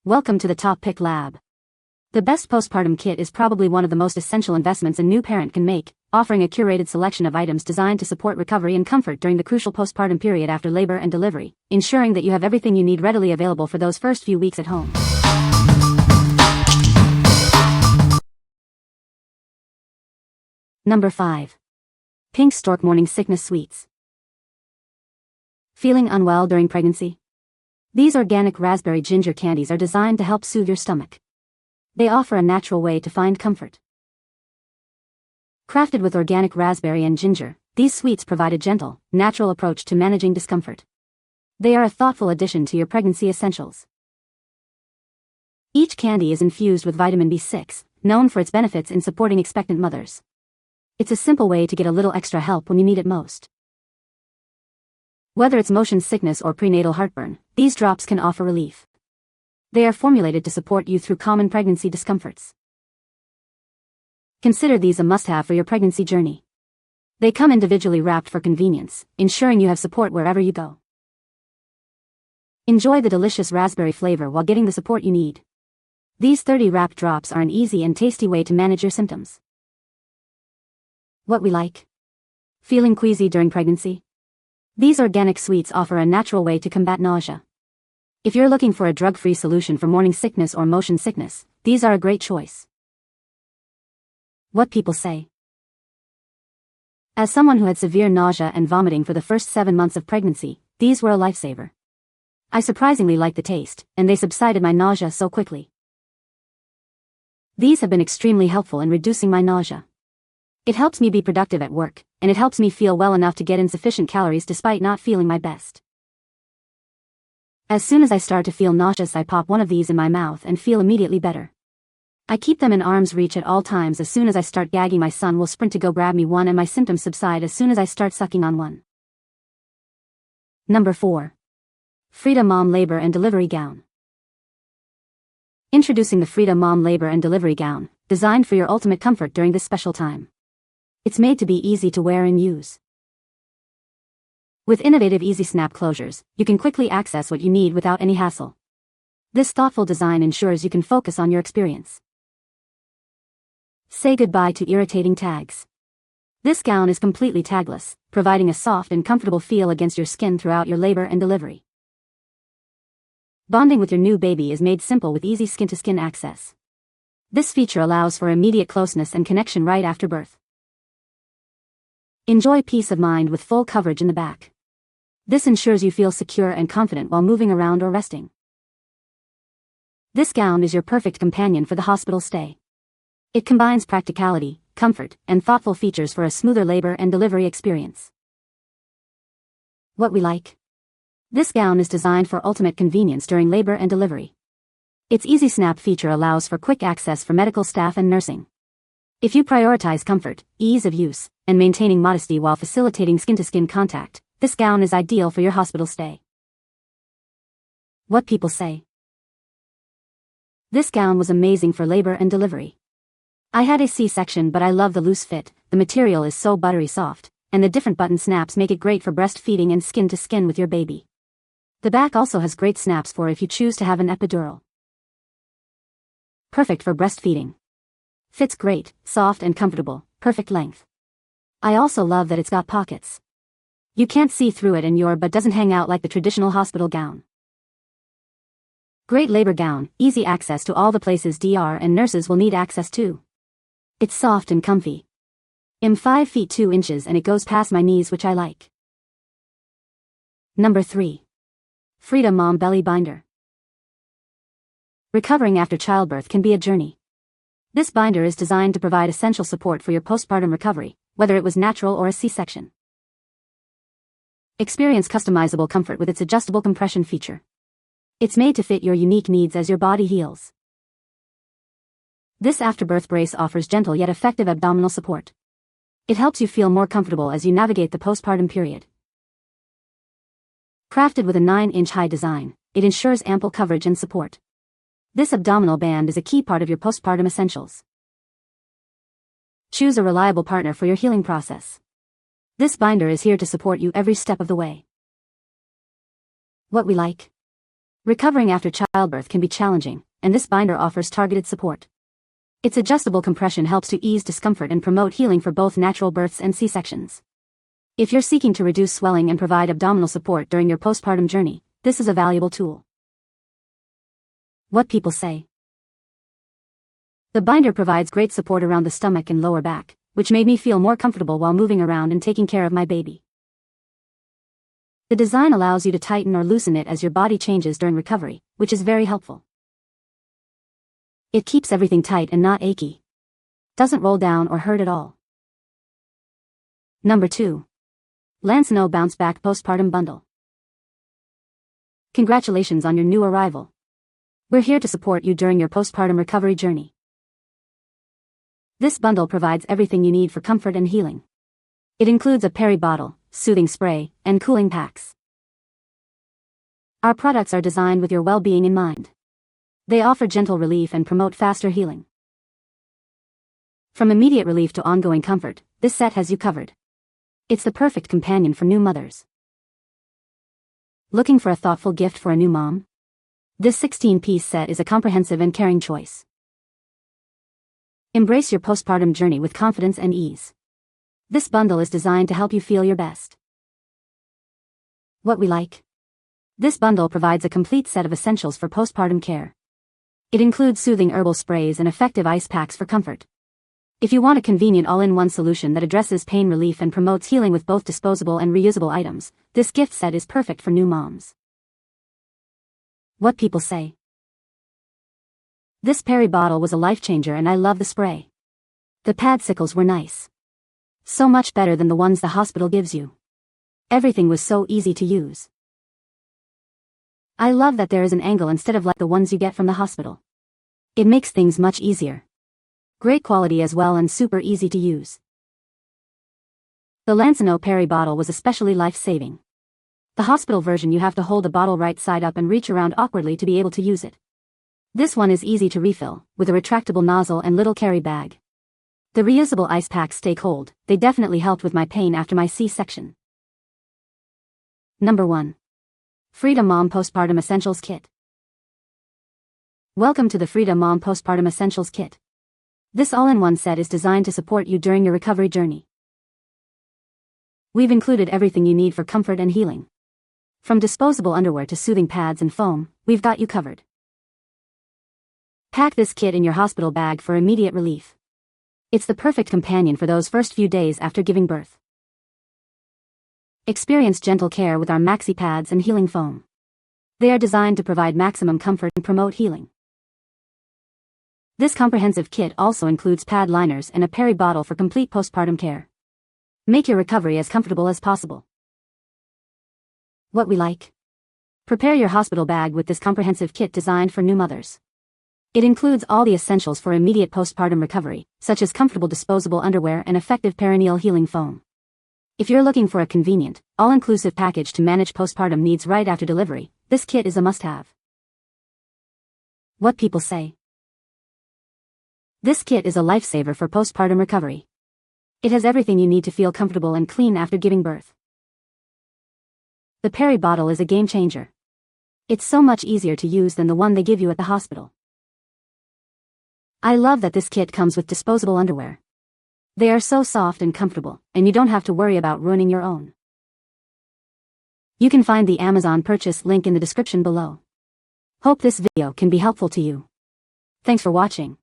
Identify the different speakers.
Speaker 1: Welcome to the TopPick Lab. The best postpartum kit is probably one of the most essential investments a new parent can make, offering a curated selection of items designed to support recovery and comfort during the crucial postpartum period after labor and delivery, ensuring that you have everything you need readily available for those first few weeks at home. Number 5. Pink Stork Morning Sickness Sweets. Feeling unwell during pregnancy? These organic raspberry ginger candies are designed to help soothe your stomach. They offer a natural way to find comfort. Crafted with organic raspberry and ginger, these sweets provide a gentle, natural approach to managing discomfort. They are a thoughtful addition to your pregnancy essentials. Each candy is infused with vitamin B6, known for its benefits in supporting expectant mothers. It's a simple way to get a little extra help when you need it most. Whether it's motion sickness or prenatal heartburn, these drops can offer relief. They are formulated to support you through common pregnancy discomforts. Consider these a must-have for your pregnancy journey. They come individually wrapped for convenience, ensuring you have support wherever you go. Enjoy the delicious raspberry flavor while getting the support you need. These 30 wrapped drops are an easy and tasty way to manage your symptoms. What we like? Feeling queasy during pregnancy? These organic sweets offer a natural way to combat nausea. If you're looking for a drug-free solution for morning sickness or motion sickness, these are a great choice. What people say. As someone who had severe nausea and vomiting for the first 7 months of pregnancy, these were a lifesaver. I surprisingly liked the taste, and they subsided my nausea so quickly. These have been extremely helpful in reducing my nausea. It helps me be productive at work, and it helps me feel well enough to get in sufficient calories despite not feeling my best. As soon as I start to feel nauseous, I pop one of these in my mouth and feel immediately better. I keep them in arm's reach at all times. As soon as I start gagging, my son will sprint to go grab me one, and my symptoms subside as soon as I start sucking on one. Number 4. Frida Mom Labor and Delivery Gown. Introducing the Frida Mom Labor and Delivery Gown, designed for your ultimate comfort during this special time. It's made to be easy to wear and use. With innovative easy snap closures, you can quickly access what you need without any hassle. This thoughtful design ensures you can focus on your experience. Say goodbye to irritating tags. This gown is completely tagless, providing a soft and comfortable feel against your skin throughout your labor and delivery. Bonding with your new baby is made simple with easy skin-to-skin access. This feature allows for immediate closeness and connection right after birth. Enjoy peace of mind with full coverage in the back. This ensures you feel secure and confident while moving around or resting. This gown is your perfect companion for the hospital stay. It combines practicality, comfort, and thoughtful features for a smoother labor and delivery experience. What we like? This gown is designed for ultimate convenience during labor and delivery. Its easy snap feature allows for quick access for medical staff and nursing. If you prioritize comfort, ease of use, and maintaining modesty while facilitating skin-to-skin contact, this gown is ideal for your hospital stay. What people say. This gown was amazing for labor and delivery. I had a C-section, but I love the loose fit. The material is so buttery soft, and the different button snaps make it great for breastfeeding and skin-to-skin with your baby. The back also has great snaps for if you choose to have an epidural. Perfect for breastfeeding. Fits great, soft and comfortable, perfect length. I also love that it's got pockets. You can't see through it and your butt doesn't hang out like the traditional hospital gown. Great labor gown, easy access to all the places DR and nurses will need access to. It's soft and comfy. I'm 5 feet 2 inches and it goes past my knees, which I like. Number 3. Frida Mom Belly Binder. Recovering after childbirth can be a journey. This binder is designed to provide essential support for your postpartum recovery, whether it was natural or a C-section. Experience customizable comfort with its adjustable compression feature. It's made to fit your unique needs as your body heals. This afterbirth brace offers gentle yet effective abdominal support. It helps you feel more comfortable as you navigate the postpartum period. Crafted with a 9-inch high design, it ensures ample coverage and support. This abdominal band is a key part of your postpartum essentials. Choose a reliable partner for your healing process. This binder is here to support you every step of the way. What we like? Recovering after childbirth can be challenging, and this binder offers targeted support. Its adjustable compression helps to ease discomfort and promote healing for both natural births and C-sections. If you're seeking to reduce swelling and provide abdominal support during your postpartum journey, this is a valuable tool. What people say. The binder provides great support around the stomach and lower back, which made me feel more comfortable while moving around and taking care of my baby. The design allows you to tighten or loosen it as your body changes during recovery, which is very helpful. It keeps everything tight and not achy. Doesn't roll down or hurt at all. Number 2. Lansinoh Bounce Back Postpartum Bundle. Congratulations on your new arrival. We're here to support you during your postpartum recovery journey. This bundle provides everything you need for comfort and healing. It includes a peri bottle, soothing spray, and cooling packs. Our products are designed with your well-being in mind. They offer gentle relief and promote faster healing. From immediate relief to ongoing comfort, this set has you covered. It's the perfect companion for new mothers. Looking for a thoughtful gift for a new mom? This 16-piece set is a comprehensive and caring choice. Embrace your postpartum journey with confidence and ease. This bundle is designed to help you feel your best. What we like. This bundle provides a complete set of essentials for postpartum care. It includes soothing herbal sprays and effective ice packs for comfort. If you want a convenient all-in-one solution that addresses pain relief and promotes healing with both disposable and reusable items, this gift set is perfect for new moms. What people say. This peri bottle was a life-changer and I love the spray. The padsicles were nice. So much better than the ones the hospital gives you. Everything was so easy to use. I love that there is an angle instead of like the ones you get from the hospital. It makes things much easier. Great quality as well and super easy to use. The Lansinoh peri bottle was especially life-saving. The hospital version you have to hold the bottle right side up and reach around awkwardly to be able to use it. This one is easy to refill, with a retractable nozzle and little carry bag. The reusable ice packs stay cold. They definitely helped with my pain after my C-section. Number 1. Frida Mom Postpartum Essentials Kit. Welcome to the Frida Mom Postpartum Essentials Kit. This all-in-one set is designed to support you during your recovery journey. We've included everything you need for comfort and healing. From disposable underwear to soothing pads and foam, we've got you covered. Pack this kit in your hospital bag for immediate relief. It's the perfect companion for those first few days after giving birth. Experience gentle care with our maxi pads and healing foam. They are designed to provide maximum comfort and promote healing. This comprehensive kit also includes pad liners and a peri bottle for complete postpartum care. Make your recovery as comfortable as possible. What we like. Prepare your hospital bag with this comprehensive kit designed for new mothers. It includes all the essentials for immediate postpartum recovery, such as comfortable disposable underwear and effective perineal healing foam. If you're looking for a convenient, all-inclusive package to manage postpartum needs right after delivery, this kit is a must-have. What people say. This kit is a lifesaver for postpartum recovery. It has everything you need to feel comfortable and clean after giving birth. The peri bottle is a game changer. It's so much easier to use than the one they give you at the hospital. I love that this kit comes with disposable underwear. They are so soft and comfortable, and you don't have to worry about ruining your own. You can find the Amazon purchase link in the description below. Hope this video can be helpful to you. Thanks for watching.